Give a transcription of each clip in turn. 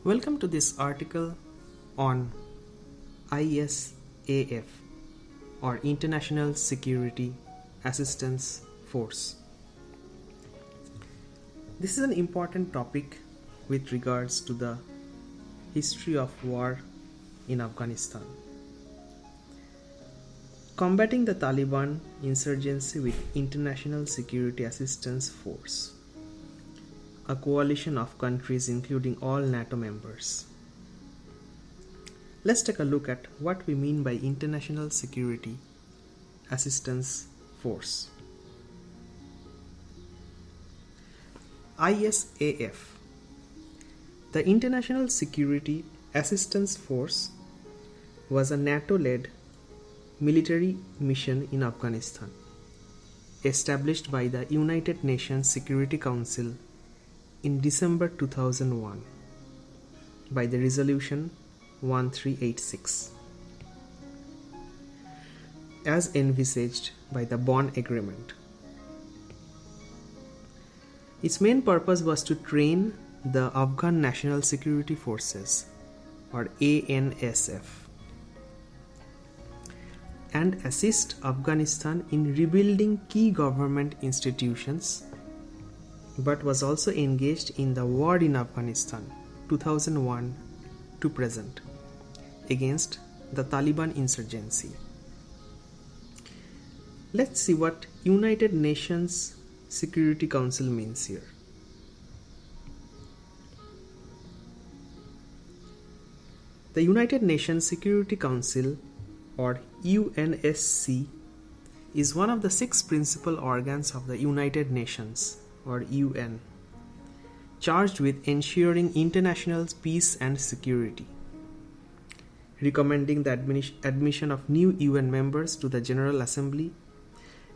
Welcome to this article on ISAF or International Security Assistance Force. This is an important topic with regards to the history of war in Afghanistan. Combating the Taliban insurgency with International Security Assistance Force, a coalition of countries including all NATO members. Let's take a look at what we mean by International Security Assistance Force. ISAF. The International Security Assistance Force was a NATO-led military mission in Afghanistan, established by the United Nations Security Council in December 2001 by the Resolution 1386, as envisaged by the Bonn Agreement. Its main purpose was to train the Afghan National Security Forces, or ANSF, and assist Afghanistan in rebuilding key government institutions, but was also engaged in the war in Afghanistan 2001 to present against the Taliban insurgency. Let's see what United Nations Security Council means here. The United Nations Security Council, or UNSC, is one of the 6 principal organs of the United Nations, or UN, charged with ensuring international peace and security, recommending the admission of new UN members to the General Assembly,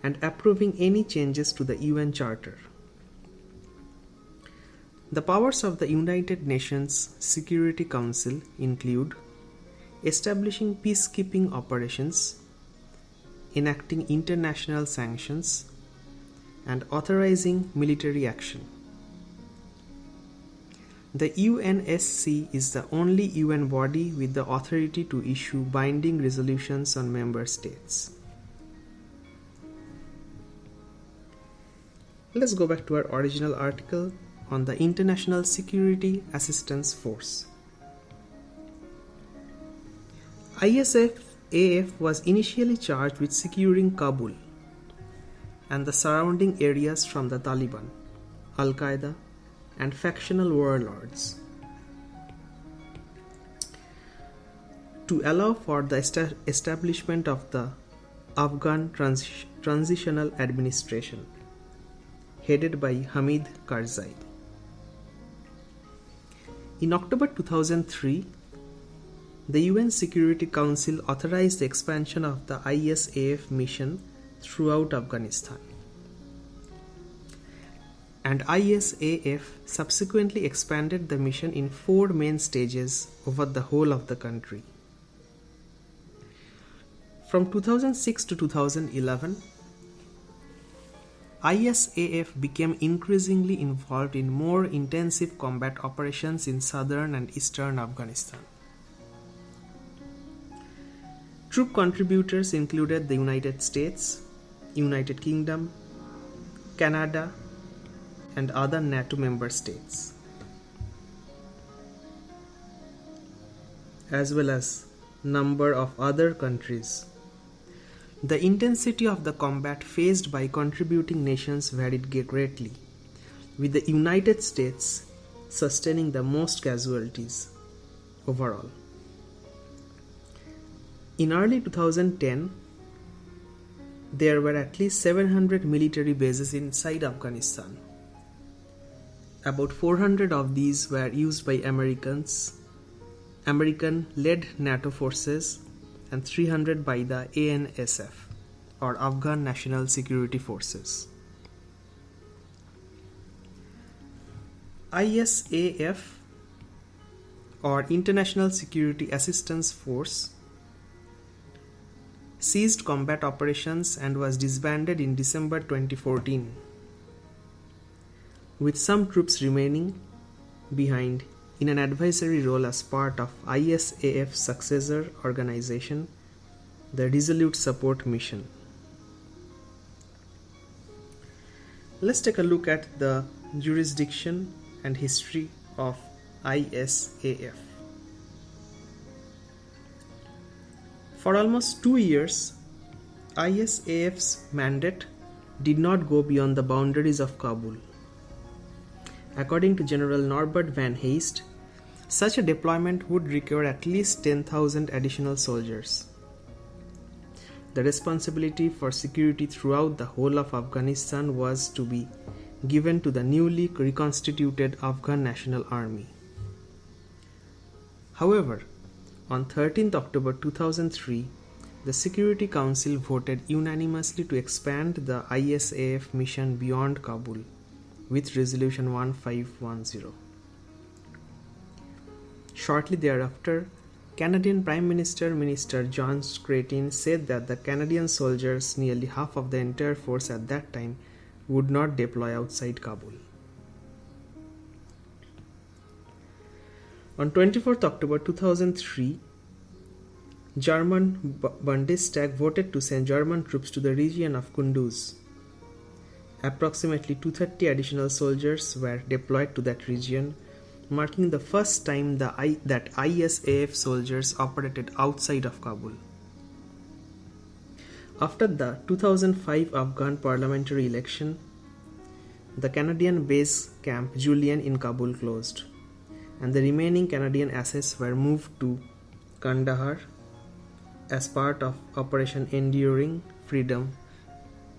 and approving any changes to the UN Charter. The powers of the United Nations Security Council include establishing peacekeeping operations, enacting international sanctions, and authorizing military action. The UNSC is the only UN body with the authority to issue binding resolutions on member states. Let's go back to our original article on the International Security Assistance Force. ISAF was initially charged with securing Kabul and the surrounding areas from the Taliban, Al-Qaeda, and factional warlords, to allow for the establishment of the Afghan Transitional Administration, headed by Hamid Karzai. In October 2003, the UN Security Council authorized the expansion of the ISAF mission throughout Afghanistan, and ISAF subsequently expanded the mission in 4 main stages over the whole of the country. From 2006 to 2011, ISAF became increasingly involved in more intensive combat operations in southern and eastern Afghanistan. Troop contributors included the United States, United Kingdom, Canada, and other NATO member states, as well as number of other countries. The intensity of the combat faced by contributing nations varied greatly, with the United States sustaining the most casualties overall. In early 2010, there were at least 700 military bases inside Afghanistan. About 400 of these were used by American-led NATO forces, and 300 by the ANSF, or Afghan National Security Forces. ISAF, or International Security Assistance Force, ceased combat operations and was disbanded in December 2014, with some troops remaining behind in an advisory role as part of ISAF's successor organization, the Resolute Support Mission. Let's take a look at the jurisdiction and history of ISAF. For almost 2 years, ISAF's mandate did not go beyond the boundaries of Kabul. According to General Norbert van Heist, such a deployment would require at least 10,000 additional soldiers. The responsibility for security throughout the whole of Afghanistan was to be given to the newly reconstituted Afghan National Army. However, on 13th October 2003, the Security Council voted unanimously to expand the ISAF mission beyond Kabul with Resolution 1510. Shortly thereafter, Canadian Prime Minister John Creighton said that the Canadian soldiers, nearly half of the entire force at that time, would not deploy outside Kabul. On 24th October 2003, German Bundestag voted to send German troops to the region of Kunduz. Approximately 230 additional soldiers were deployed to that region, marking the first time that ISAF soldiers operated outside of Kabul. After the 2005 Afghan parliamentary election, the Canadian base Camp Julian in Kabul closed, and the remaining Canadian assets were moved to Kandahar as part of Operation Enduring Freedom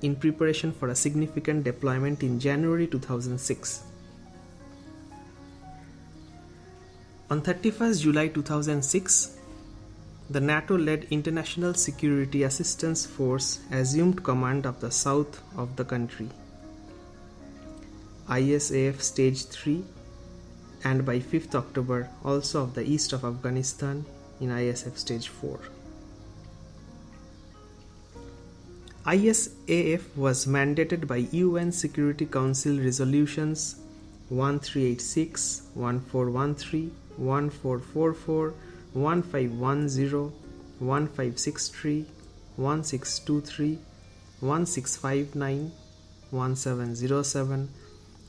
in preparation for a significant deployment in January 2006. On 31st July 2006, the NATO-led International Security Assistance Force assumed command of the south of the country, ISAF Stage 3, and by 5th October also of the east of Afghanistan in ISAF Stage 4. ISAF was mandated by UN Security Council Resolutions 1386, 1413, 1444, 1510, 1563, 1623, 1659, 1707,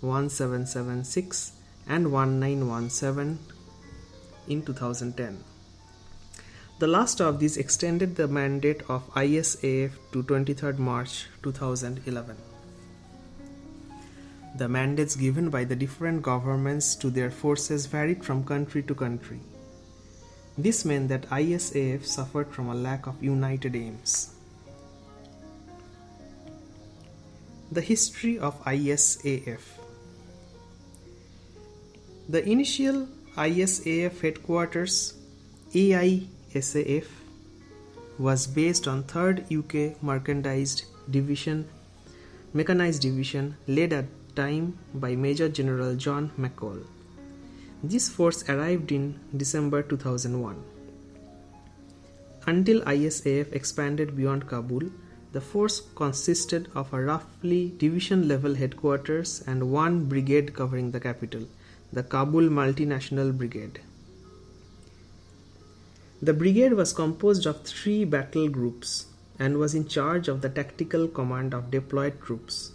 1776 and 1917 in 2010. The last of these extended the mandate of ISAF to 23rd March 2011. The mandates given by the different governments to their forces varied from country to country. This meant that ISAF suffered from a lack of united aims. The history of ISAF. The initial ISAF headquarters, AISAF, was based on 3rd UK Mechanized Division led at time by Major General John McCall. This force arrived in December 2001. Until ISAF expanded beyond Kabul, the force consisted of a roughly division-level headquarters and one brigade covering the capital, the Kabul Multinational Brigade. The brigade was composed of 3 battle groups and was in charge of the tactical command of deployed troops.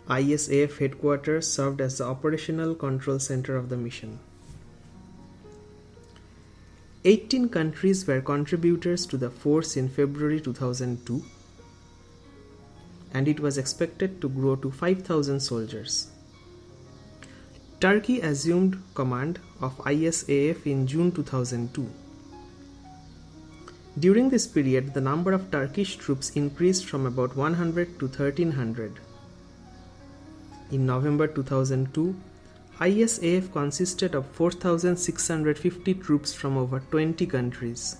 ISAF headquarters served as the operational control center of the mission. 18 countries were contributors to the force in February 2002, and it was expected to grow to 5,000 soldiers. Turkey assumed command of ISAF in June 2002. During this period, the number of Turkish troops increased from about 100 to 1,300. In November 2002, ISAF consisted of 4,650 troops from over 20 countries.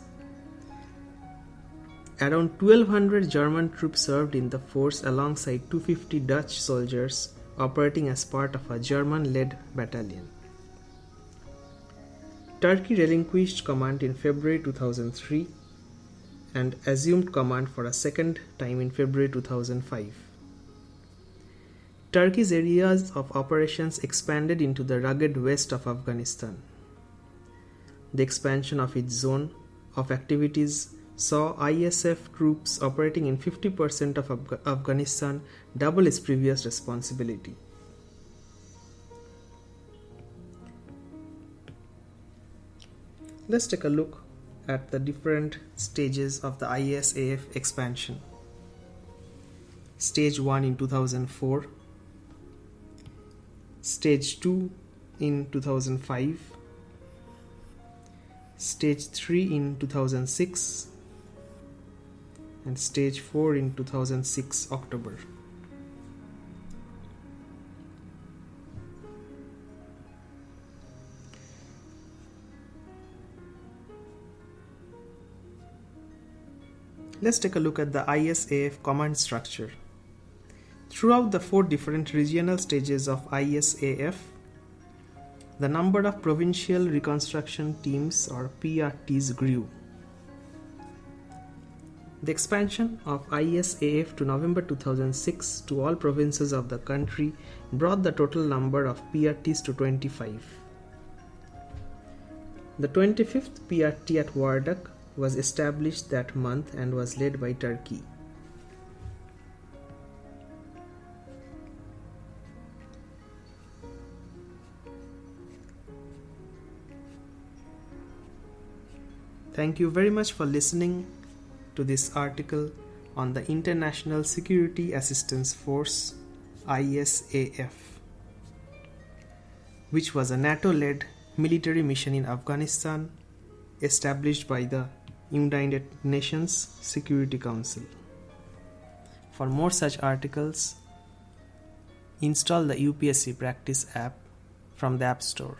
Around 1,200 German troops served in the force alongside 250 Dutch soldiers operating as part of a German-led battalion. Turkey relinquished command in February 2003 and assumed command for a second time in February 2005. Turkey's areas of operations expanded into the rugged west of Afghanistan. The expansion of its zone of activities saw ISF troops operating in 50% of Afghanistan, double its previous responsibility. Let's take a look at the different stages of the ISAF expansion. Stage 1 in 2004, Stage 2 in 2005, Stage 3 in 2006, and Stage 4 in 2006 October. Let's take a look at the ISAF command structure. Throughout the 4 different regional stages of ISAF, the number of provincial reconstruction teams or PRTs grew. The expansion of ISAF to November 2006 to all provinces of the country brought the total number of PRTs to 25. The 25th PRT at Wardak was established that month and was led by Turkey. Thank you very much for listening to this article on the International Security Assistance Force ISAF, which was a NATO-led military mission in Afghanistan established by the United Nations Security Council. For more such articles, install the UPSC Practice app from the App Store.